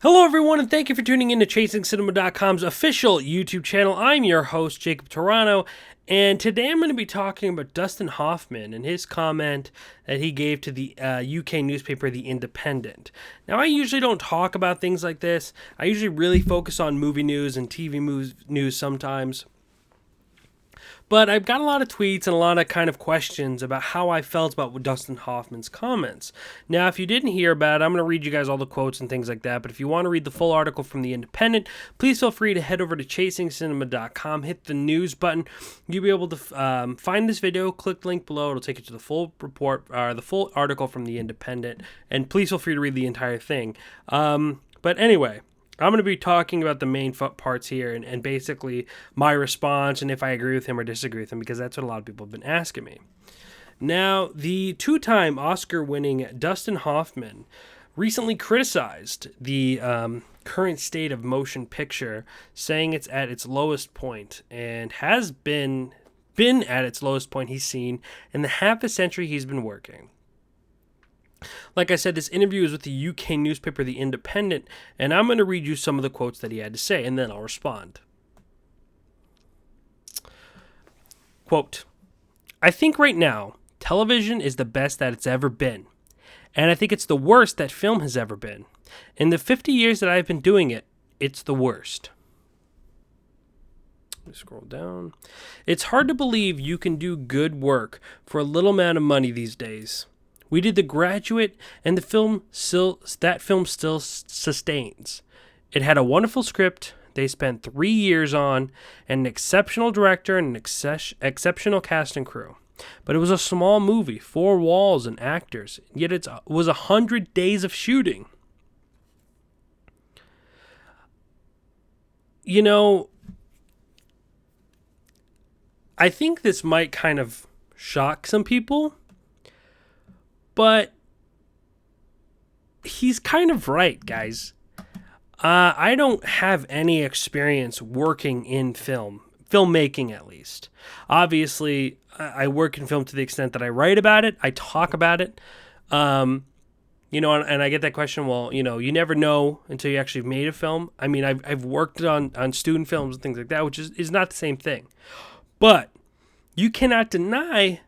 Hello, everyone, and thank you for tuning in to ChasingCinema.com's official YouTube channel. I'm your host, Jacob Torano, and today I'm going to be talking about Dustin Hoffman and his comment that he gave to the UK newspaper, The Independent. Now, I usually don't talk about things like this. I usually really focus on movie news and TV news sometimes. But I've got a lot of tweets and a lot of kind of questions about how I felt about Dustin Hoffman's comments. Now, if you didn't hear about it, I'm going to read you guys all the quotes and things like that. But if you want to read the full article from The Independent, please feel free to head over to ChasingCinema.com, hit the news button. You'll be able to find this video, click the link below. It'll take you to the full report, the full article from The Independent. And please feel free to read the entire thing. But anyway, I'm going to be talking about the main parts here and basically my response and if I agree with him or disagree with him, because that's what a lot of people have been asking me. Now, the two-time Oscar-winning Dustin Hoffman recently criticized the current state of motion picture, saying it's at its lowest point and has been at its lowest point he's seen in the half a century he's been working. Like I said, this interview is with the UK newspaper The Independent, and I'm going to read you some of the quotes that he had to say, and then I'll respond. Quote, "I think right now, television is the best that it's ever been, and I think it's the worst that film has ever been. In the 50 years that I've been doing it, it's the worst." Let me scroll down. "It's hard to believe you can do good work for a little amount of money these days. We did The Graduate, and that film still sustains. It had a wonderful script they spent 3 years on, and an exceptional director and an exceptional cast and crew. But it was a small movie, 4 walls and actors, yet it was 100 days of shooting." You know, I think this might kind of shock some people, but he's kind of right, guys. I don't have any experience working in filmmaking at least. Obviously, I work in film to the extent that I write about it, I talk about it. And I get that question, well, you never know until you actually made a film. I mean, I've worked on student films and things like that, which is not the same thing. But you cannot deny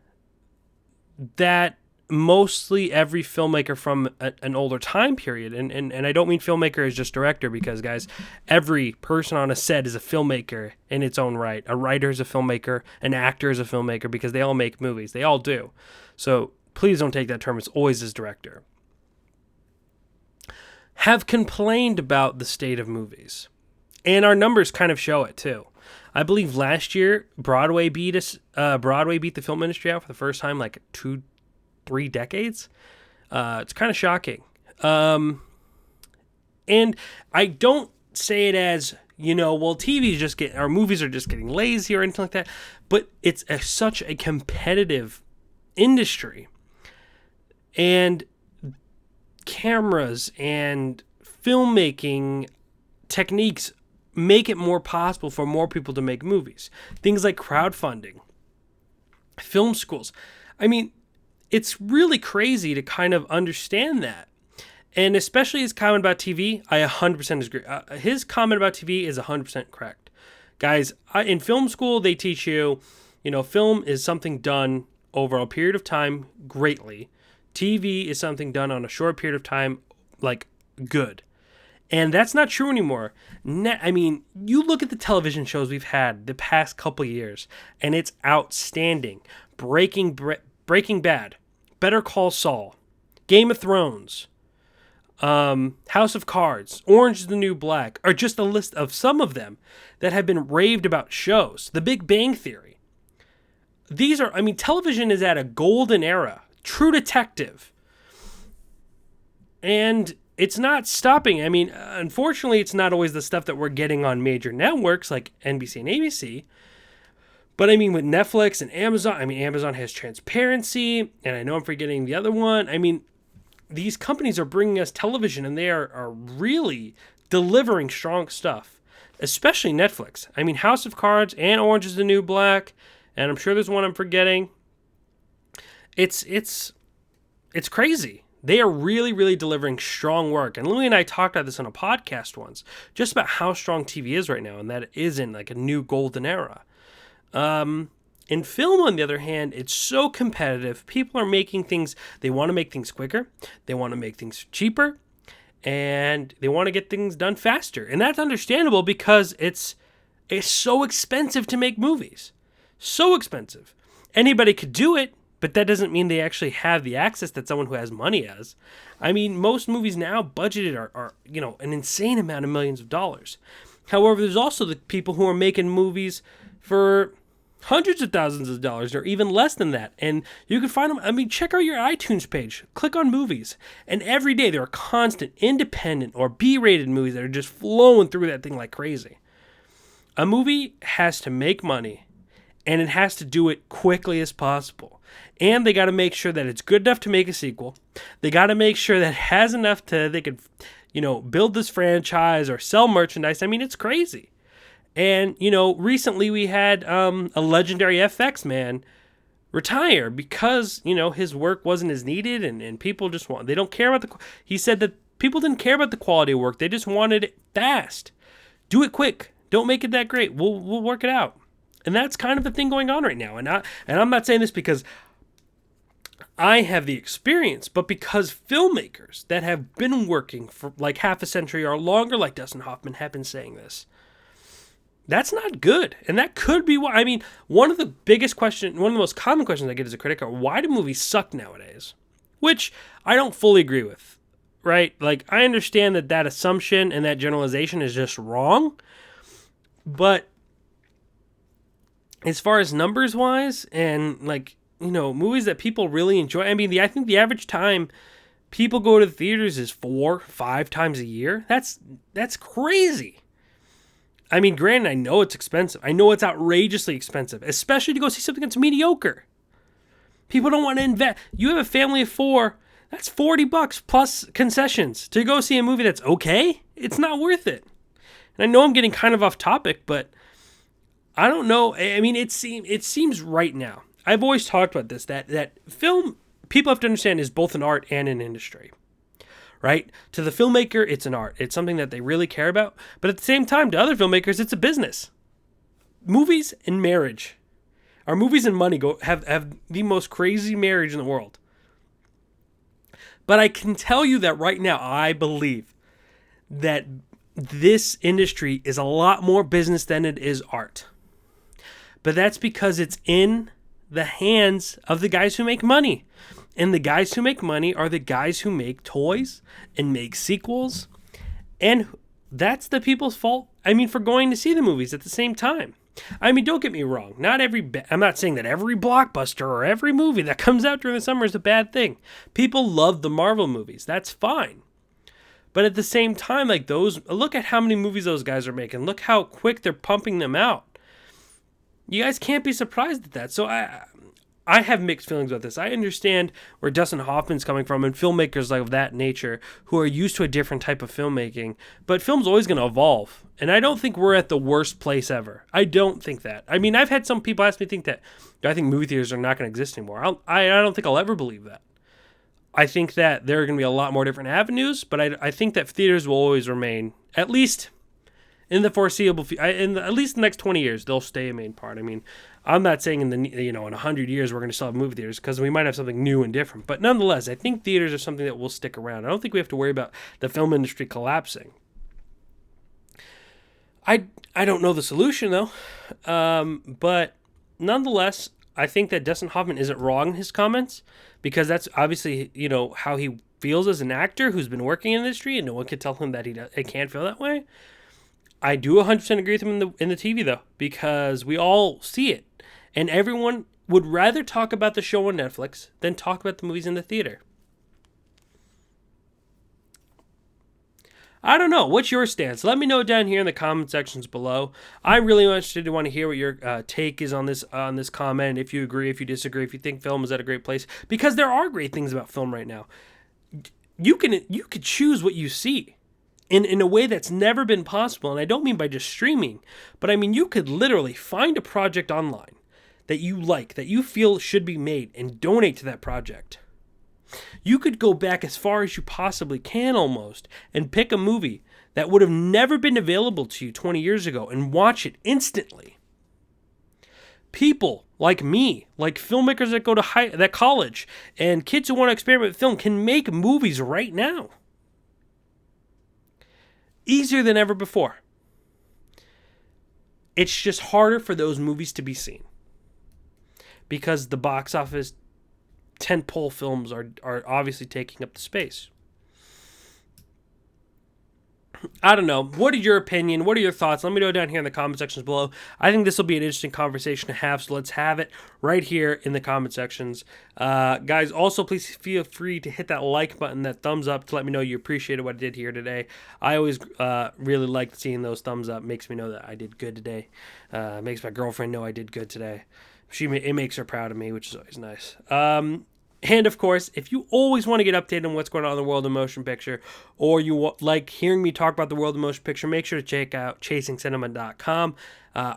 that mostly every filmmaker from an older time period, and I don't mean filmmaker as just director, because, guys, every person on a set is a filmmaker in its own right. A writer is a filmmaker, an actor is a filmmaker, because they all make movies. They all do. So please don't take that term as always as director. Have complained about the state of movies. And our numbers kind of show it too. I believe last year Broadway beat the film industry out for the first time like 2-3 decades. It's kind of shocking. And I don't say it as, our movies are just getting lazy or anything like that, but it's such a competitive industry. And cameras and filmmaking techniques make it more possible for more people to make movies. Things like crowdfunding, film schools. I mean, it's really crazy to kind of understand that. And especially his comment about TV, I 100% agree. His comment about TV is 100% correct. Guys, in film school, they teach you, film is something done over a period of time greatly. TV is something done on a short period of time, like good. And that's not true anymore. You look at the television shows we've had the past couple years, and it's outstanding. Breaking Bad, Better Call Saul, Game of Thrones, House of Cards, Orange is the New Black are just a list of some of them that have been raved about shows. The Big Bang Theory. Television is at a golden era. True Detective. And it's not stopping. Unfortunately, it's not always the stuff that we're getting on major networks like NBC and ABC. But with Netflix and Amazon, Amazon has Transparency, and I know I'm forgetting the other one. These companies are bringing us television, and they are really delivering strong stuff, especially Netflix. House of Cards and Orange is the New Black, and I'm sure there's one I'm forgetting. It's crazy. They are really, really delivering strong work. And Louie and I talked about this on a podcast once, just about how strong TV is right now and that it is in like a new golden era. In film, on the other hand, it's so competitive. People are making things, they want to make things quicker, they want to make things cheaper, and they want to get things done faster. And that's understandable because it's so expensive to make movies. So expensive. Anybody could do it, but that doesn't mean they actually have the access that someone who has money has. I mean, most movies now budgeted are an insane amount of millions of dollars. However, there's also the people who are making movies for hundreds of thousands of dollars or even less than that. And you can find them. I mean, check out your iTunes page. Click on movies. And every day there are constant independent or B-rated movies that are just flowing through that thing like crazy. A movie has to make money, and it has to do it quickly as possible. And they got to make sure that it's good enough to make a sequel. They got to make sure that it has enough they could, build this franchise or sell merchandise. I mean, it's crazy. And, recently we had a legendary FX man retire because, his work wasn't as needed and people just they don't care about he said that people didn't care about the quality of work. They just wanted it fast. Do it quick. Don't make it that great. We'll work it out. And that's kind of the thing going on right now. And I'm not saying this because I have the experience, but because filmmakers that have been working for like half a century or longer, like Dustin Hoffman, have been saying this. That's not good. And that could be why. I mean, one of the most common questions I get as a critic are, why do movies suck nowadays? Which I don't fully agree with, right? Like, I understand that assumption and that generalization is just wrong. But as far as numbers wise and like, movies that people really enjoy, I mean, I think the average time people go to the theaters is 4-5 times a year. That's crazy. I mean, granted, I know it's expensive. I know it's outrageously expensive, especially to go see something that's mediocre. People don't want to invest. You have a family of 4, that's $40 plus concessions to go see a movie that's okay. It's not worth it. And I know I'm getting kind of off topic, but I don't know. I mean, it seems right now. I've always talked about this, that film, people have to understand, is both an art and an industry. Right? To the filmmaker, it's an art. It's something that they really care about. But at the same time, to other filmmakers, it's a business. Movies and marriage. Our movies and money have the most crazy marriage in the world. But I can tell you that right now, I believe that this industry is a lot more business than it is art. But that's because it's in the hands of the guys who make money. And the guys who make money are the guys who make toys and make sequels. And that's the people's fault, for going to see the movies at the same time. I mean, don't get me wrong. I'm not saying that every blockbuster or every movie that comes out during the summer is a bad thing. People love the Marvel movies. That's fine. But at the same time, look at how many movies those guys are making. Look how quick they're pumping them out. You guys can't be surprised at that. So I have mixed feelings about this. I understand where Dustin Hoffman's coming from and filmmakers like of that nature who are used to a different type of filmmaking. But film's always going to evolve. And I don't think we're at the worst place ever. I don't think that. I mean, I've had some people ask me do I think movie theaters are not going to exist anymore? I don't think I'll ever believe that. I think that there are going to be a lot more different avenues, but I think that theaters will always remain, at least in the foreseeable, at least the next 20 years, they'll stay a main part. I mean, I'm not saying in 100 years we're going to still have movie theaters because we might have something new and different. But nonetheless, I think theaters are something that will stick around. I don't think we have to worry about the film industry collapsing. I don't know the solution though, but nonetheless, I think that Dustin Hoffman isn't wrong in his comments because that's obviously how he feels as an actor who's been working in the industry, and no one can tell him that he can't feel that way. I do 100% agree with him in the TV though, because we all see it, and everyone would rather talk about the show on Netflix than talk about the movies in the theater. I don't know. What's your stance? Let me know down here in the comment sections below. I'm really interested to want to hear what your take is on this comment. If you agree, if you disagree, if you think film is at a great place, because there are great things about film right now. You could choose what you see in a way that's never been possible, and I don't mean by just streaming, but I mean you could literally find a project online that you like, that you feel should be made, and donate to that project. You could go back as far as you possibly can almost and pick a movie that would have never been available to you 20 years ago and watch it instantly. People like me, like filmmakers that go to that college, and kids who want to experiment with film can make movies right now. Easier than ever before. It's just harder for those movies to be seen because the box office tentpole films are obviously taking up the space. I don't know. What are your opinion? What are your thoughts? Let me know down here in the comment sections below. I think this will be an interesting conversation to have, so let's have it right here in the comment sections. Guys, also please feel free to hit that like button, that thumbs up, to let me know you appreciated what I did here today. I always really like seeing those thumbs up. Makes me know that I did good today. Makes my girlfriend know I did good today. It makes her proud of me, which is always nice. And of course, if you always want to get updated on what's going on in the world of motion picture, or you like hearing me talk about the world of motion picture, make sure to check out ChasingCinema.com.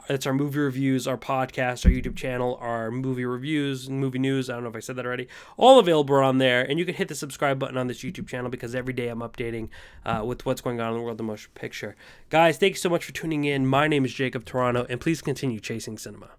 It's our movie reviews, our podcast, our YouTube channel, our movie reviews, and movie news. I don't know if I said that already. All available on there. And you can hit the subscribe button on this YouTube channel because every day I'm updating with what's going on in the world of motion picture. Guys, thank you so much for tuning in. My name is Jacob Toronto, and please continue chasing cinema.